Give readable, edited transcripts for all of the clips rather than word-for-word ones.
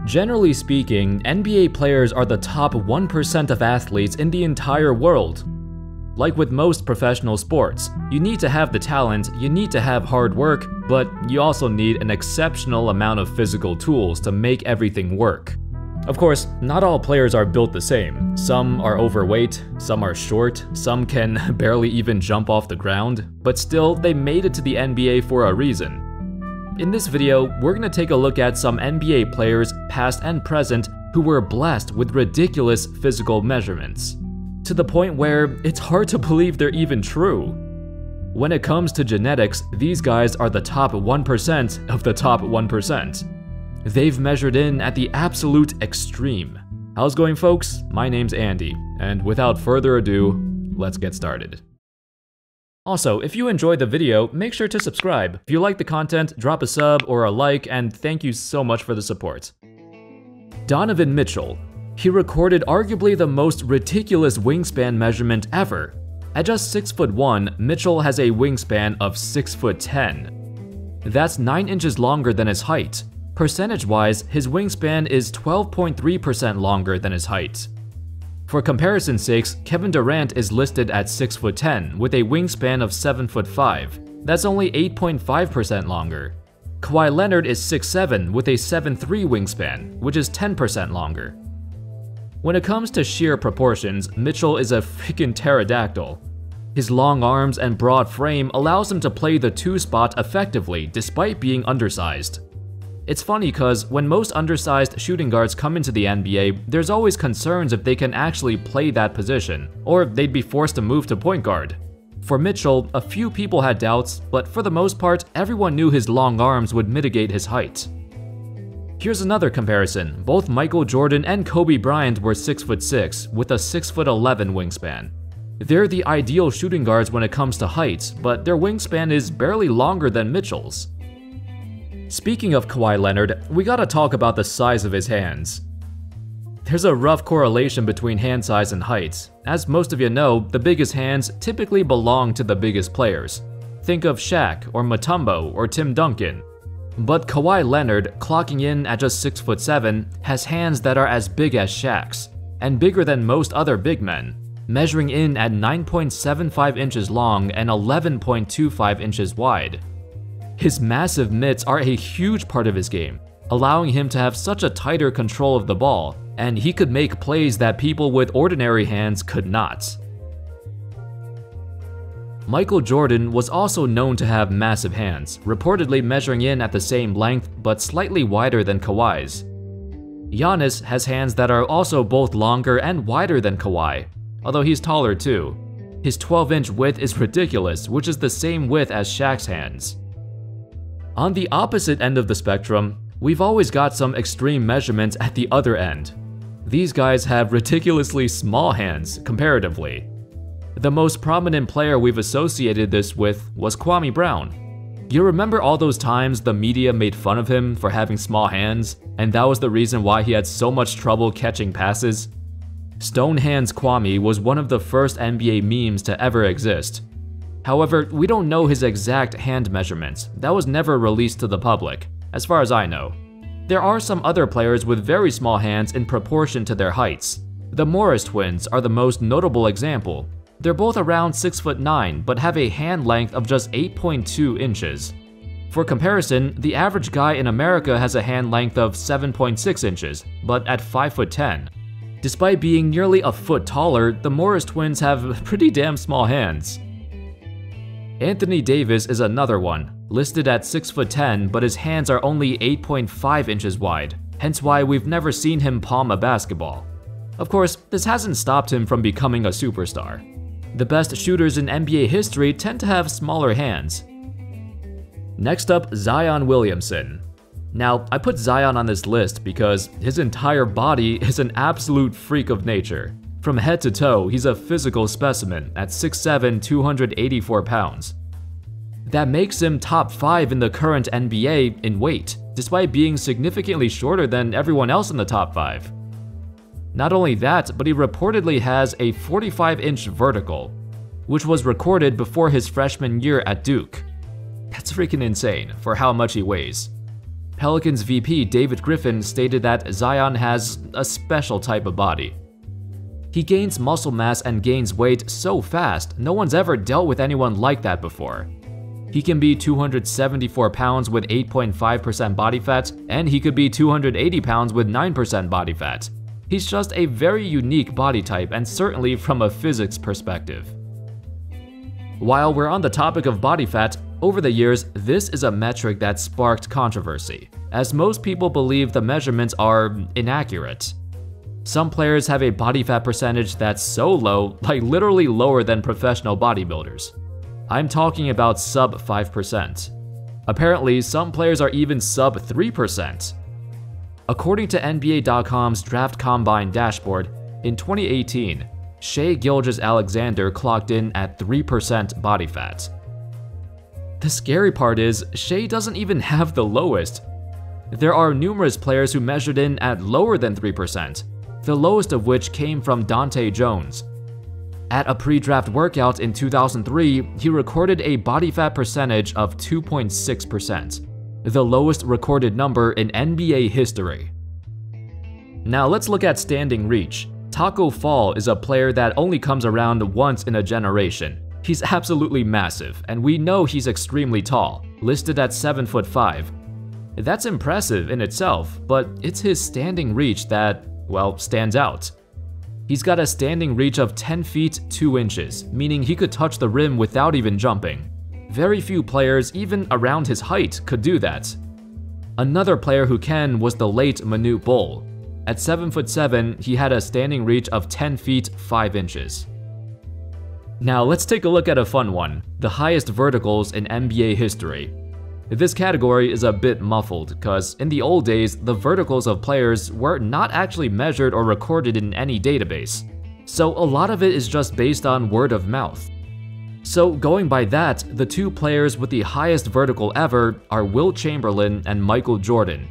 Generally speaking, NBA players are the top 1% of athletes in the entire world. Like with most professional sports, you need to have the talent, you need to have hard work, but you also need an exceptional amount of physical tools to make everything work. Of course, not all players are built the same. Some are overweight, some are short, some can barely even jump off the ground, but still, they made it to the NBA for a reason. In this video, we're gonna take a look at some NBA players, past and present, who were blessed with ridiculous physical measurements, to the point where it's hard to believe they're even true. When it comes to genetics, these guys are the top 1% of the top 1%. They've measured in at the absolute extreme. How's it going, folks? My name's Andy, and without further ado, let's get started. Also, if you enjoyed the video, make sure to subscribe. If you like the content, drop a sub or a like, and thank you so much for the support. Donovan Mitchell. He recorded arguably the most ridiculous wingspan measurement ever. At just 6'1", Mitchell has a wingspan of 6'10". That's 9 inches longer than his height. Percentage-wise, his wingspan is 12.3% longer than his height. For comparison's sake, Kevin Durant is listed at 6'10", with a wingspan of 7'5". That's only 8.5% longer. Kawhi Leonard is 6'7", with a 7'3" wingspan, which is 10% longer. When it comes to sheer proportions, Mitchell is a freaking pterodactyl. His long arms and broad frame allows him to play the 2 spot effectively despite being undersized. It's funny cause when most undersized shooting guards come into the NBA, there's always concerns if they can actually play that position, or they'd be forced to move to point guard. For Mitchell, a few people had doubts, but for the most part, everyone knew his long arms would mitigate his height. Here's another comparison. Both Michael Jordan and Kobe Bryant were 6'6", with a 6'11" wingspan. They're the ideal shooting guards when it comes to height, but their wingspan is barely longer than Mitchell's. Speaking of Kawhi Leonard, we gotta talk about the size of his hands. There's a rough correlation between hand size and height. As most of you know, the biggest hands typically belong to the biggest players. Think of Shaq or Mutombo or Tim Duncan. But Kawhi Leonard, clocking in at just 6'7", has hands that are as big as Shaq's, and bigger than most other big men, measuring in at 9.75 inches long and 11.25 inches wide. His massive mitts are a huge part of his game, allowing him to have such a tighter control of the ball, and he could make plays that people with ordinary hands could not. Michael Jordan was also known to have massive hands, reportedly measuring in at the same length but slightly wider than Kawhi's. Giannis has hands that are also both longer and wider than Kawhi, although he's taller too. His 12-inch width is ridiculous, which is the same width as Shaq's hands. On the opposite end of the spectrum, we've always got some extreme measurements at the other end. These guys have ridiculously small hands, comparatively. The most prominent player we've associated this with was Kwame Brown. You remember all those times the media made fun of him for having small hands, and that was the reason why he had so much trouble catching passes? Stone Hands Kwame was one of the first NBA memes to ever exist. However, we don't know his exact hand measurements. That was never released to the public, as far as I know. There are some other players with very small hands in proportion to their heights. The Morris twins are the most notable example. They're both around 6'9", but have a hand length of just 8.2 inches. For comparison, the average guy in America has a hand length of 7.6 inches, but at 5'10". Despite being nearly a foot taller, the Morris twins have pretty damn small hands. Anthony Davis is another one, listed at 6'10", but his hands are only 8.5 inches wide, hence why we've never seen him palm a basketball. Of course, this hasn't stopped him from becoming a superstar. The best shooters in NBA history tend to have smaller hands. Next up, Zion Williamson. Now, I put Zion on this list because his entire body is an absolute freak of nature. From head to toe, he's a physical specimen at 6'7", 284 pounds. That makes him top 5 in the current NBA in weight, despite being significantly shorter than everyone else in the top 5. Not only that, but he reportedly has a 45-inch vertical, which was recorded before his freshman year at Duke. That's freaking insane for how much he weighs. Pelicans VP David Griffin stated that Zion has a special type of body. He gains muscle mass and gains weight so fast, no one's ever dealt with anyone like that before. He can be 274 pounds with 8.5% body fat, and he could be 280 pounds with 9% body fat. He's just a very unique body type, and certainly from a physics perspective. While we're on the topic of body fat, over the years, this is a metric that sparked controversy, as most people believe the measurements are inaccurate. Some players have a body fat percentage that's so low, like literally lower than professional bodybuilders. I'm talking about sub 5%. Apparently, some players are even sub 3%. According to NBA.com's Draft Combine dashboard, in 2018, Shai Gilgeous-Alexander clocked in at 3% body fat. The scary part is, Shai doesn't even have the lowest. There are numerous players who measured in at lower than 3%, the lowest of which came from Dante Jones. At a pre-draft workout in 2003, he recorded a body fat percentage of 2.6%, the lowest recorded number in NBA history. Now let's look at standing reach. Taco Fall is a player that only comes around once in a generation. He's absolutely massive, and we know he's extremely tall, listed at 7'5". That's impressive in itself, but it's his standing reach that, well, stands out. He's got a standing reach of 10 feet 2 inches, meaning he could touch the rim without even jumping. Very few players, even around his height, could do that. Another player who can was the late Manute Bol. At 7'7", he had a standing reach of 10 feet 5 inches. Now let's take a look at a fun one, the highest verticals in NBA history. This category is a bit muffled, because in the old days, the verticals of players were not actually measured or recorded in any database. So a lot of it is just based on word of mouth. So going by that, the two players with the highest vertical ever are Wilt Chamberlain and Michael Jordan.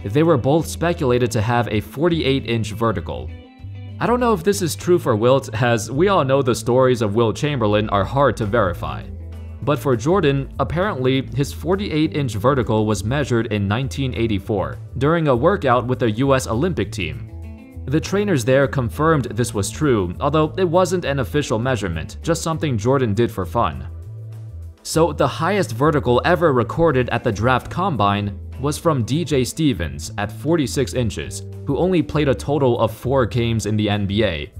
They were both speculated to have a 48-inch vertical. I don't know if this is true for Wilt, as we all know the stories of Wilt Chamberlain are hard to verify. But for Jordan, apparently his 48-inch vertical was measured in 1984, during a workout with the US Olympic team. The trainers there confirmed this was true, although it wasn't an official measurement, just something Jordan did for fun. So the highest vertical ever recorded at the Draft Combine was from DJ Stevens at 46 inches, who only played a total of 4 games in the NBA.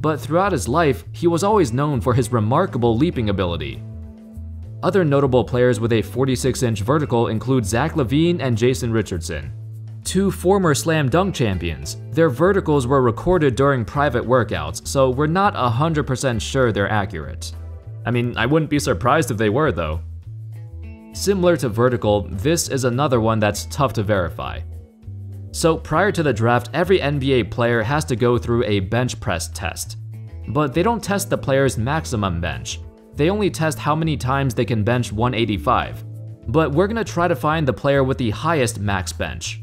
But throughout his life, he was always known for his remarkable leaping ability. Other notable players with a 46-inch vertical include Zach LaVine and Jason Richardson. Two former slam dunk champions. Their verticals were recorded during private workouts, so we're not 100% sure they're accurate. I mean, I wouldn't be surprised if they were, though. Similar to vertical, this is another one that's tough to verify. So prior to the draft, every NBA player has to go through a bench press test. But they don't test the player's maximum bench. They only test how many times they can bench 185. But we're gonna try to find the player with the highest max bench.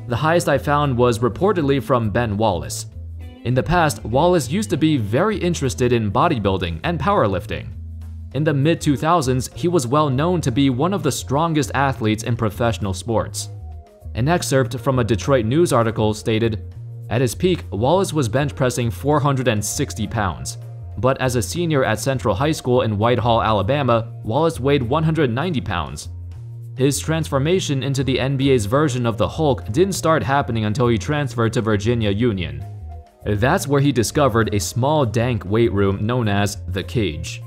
The highest I found was reportedly from Ben Wallace. In the past, Wallace used to be very interested in bodybuilding and powerlifting. In the mid-2000s, he was well known to be one of the strongest athletes in professional sports. An excerpt from a Detroit News article stated, "At his peak, Wallace was bench pressing 460 pounds. But as a senior at Central High School in Whitehall, Alabama, Wallace weighed 190 pounds. His transformation into the NBA's version of the Hulk didn't start happening until he transferred to Virginia Union. That's where he discovered a small dank weight room known as the Cage."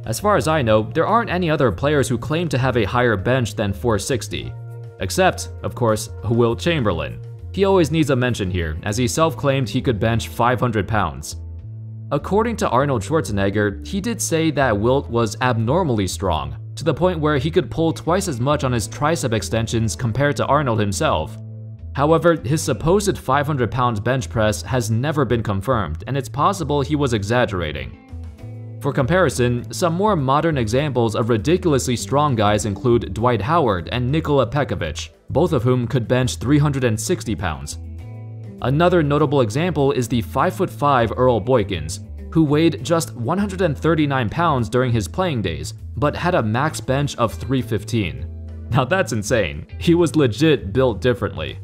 As far as I know, there aren't any other players who claim to have a higher bench than 460. Except, of course, Wilt Chamberlain. He always needs a mention here, as he self-claimed he could bench 500 pounds. According to Arnold Schwarzenegger, he did say that Wilt was abnormally strong, to the point where he could pull twice as much on his tricep extensions compared to Arnold himself. However, his supposed 500-pound bench press has never been confirmed, and it's possible he was exaggerating. For comparison, some more modern examples of ridiculously strong guys include Dwight Howard and Nikola Pekovic, both of whom could bench 360 pounds. Another notable example is the 5'5" Earl Boykins, who weighed just 139 pounds during his playing days, but had a max bench of 315. Now that's insane. He was legit built differently.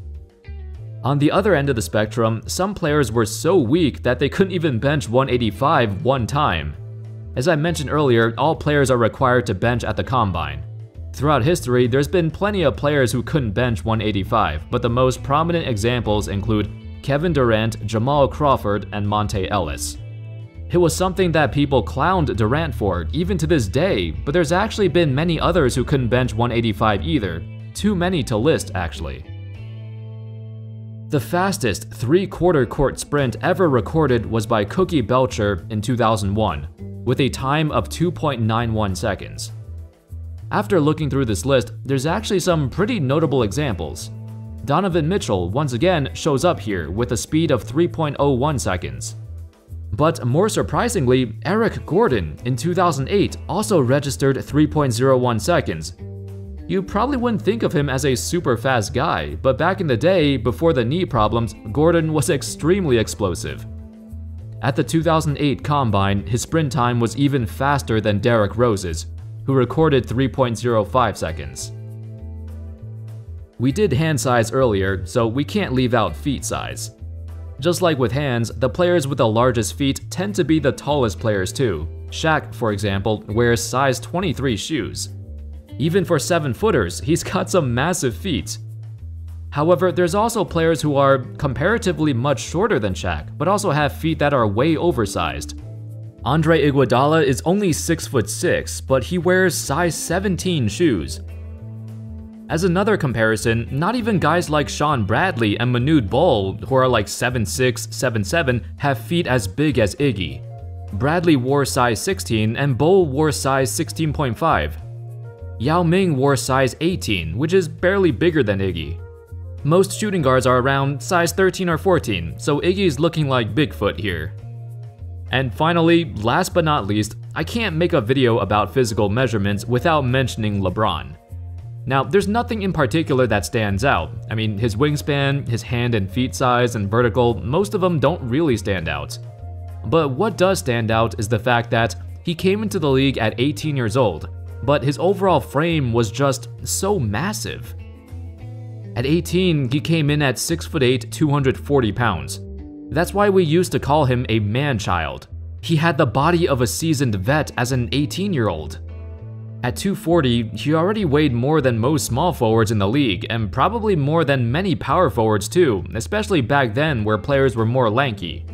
On the other end of the spectrum, some players were so weak that they couldn't even bench 185 one time. As I mentioned earlier, all players are required to bench at the combine. Throughout history, there's been plenty of players who couldn't bench 185, but the most prominent examples include Kevin Durant, Jamal Crawford, and Monte Ellis. It was something that people clowned Durant for, even to this day, but there's actually been many others who couldn't bench 185 either. Too many to list, actually. The fastest three-quarter court sprint ever recorded was by Cookie Belcher in 2001, with a time of 2.91 seconds. After looking through this list, there's actually some pretty notable examples. Donovan Mitchell once again shows up here with a speed of 3.01 seconds. But more surprisingly, Eric Gordon in 2008 also registered 3.01 seconds. You probably wouldn't think of him as a super fast guy, but back in the day, before the knee problems, Gordon was extremely explosive. At the 2008 Combine, his sprint time was even faster than Derrick Rose's, who recorded 3.05 seconds. We did hand size earlier, so we can't leave out feet size. Just like with hands, the players with the largest feet tend to be the tallest players too. Shaq, for example, wears size 23 shoes. Even for 7-footers, he's got some massive feet. However, there's also players who are comparatively much shorter than Shaq, but also have feet that are way oversized. Andre Iguodala is only 6'6", but he wears size 17 shoes. As another comparison, not even guys like Sean Bradley and Manute Bol, who are like 7'6", 7'7", have feet as big as Iggy. Bradley wore size 16 and Bol wore size 16.5. Yao Ming wore size 18, which is barely bigger than Iggy. Most shooting guards are around size 13 or 14, so Iggy's looking like Bigfoot here. And finally, last but not least, I can't make a video about physical measurements without mentioning LeBron. Now, there's nothing in particular that stands out. I mean, his wingspan, his hand and feet size, and vertical, most of them don't really stand out. But what does stand out is the fact that he came into the league at 18 years old, but his overall frame was just so massive. At 18, he came in at 6'8", 240 pounds. That's why we used to call him a man-child. He had the body of a seasoned vet as an 18-year-old. At 240, he already weighed more than most small forwards in the league, and probably more than many power forwards too, especially back then where players were more lanky.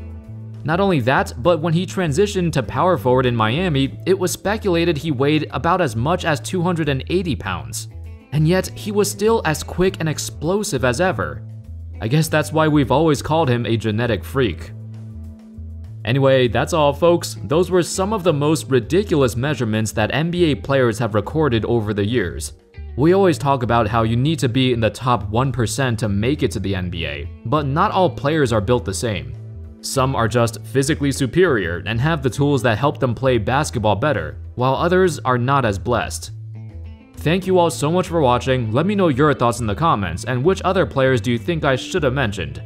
Not only that, but when he transitioned to power forward in Miami, it was speculated he weighed about as much as 280 pounds. And yet, he was still as quick and explosive as ever. I guess that's why we've always called him a genetic freak. Anyway, that's all folks. Those were some of the most ridiculous measurements that NBA players have recorded over the years. We always talk about how you need to be in the top 1% to make it to the NBA, but not all players are built the same. Some are just physically superior and have the tools that help them play basketball better, while others are not as blessed. Thank you all so much for watching. Let me know your thoughts in the comments and which other players do you think I should have mentioned.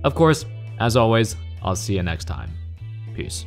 Of course, as always, I'll see you next time. Peace.